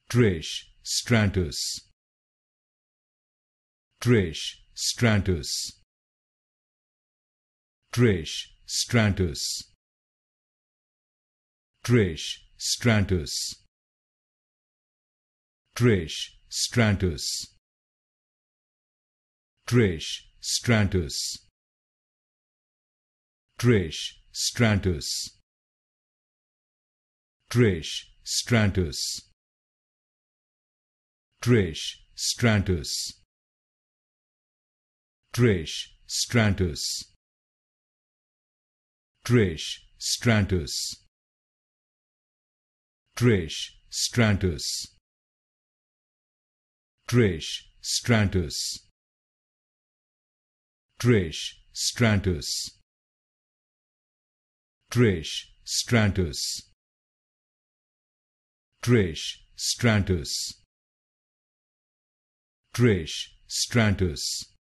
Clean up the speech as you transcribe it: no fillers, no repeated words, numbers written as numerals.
Trish Stratus, Trish Stratus, Trish Stratus, Trish Stratus, Trish Stratus, Trish Stratus, Trish Stratus, Trish Stratus, Trish Stratus, Trish Stratus, Trish Stratus, Trish Stratus, Trish Stratus, Trish Stratus, Trish Stratus, Trish Stratus, Trish Stratus,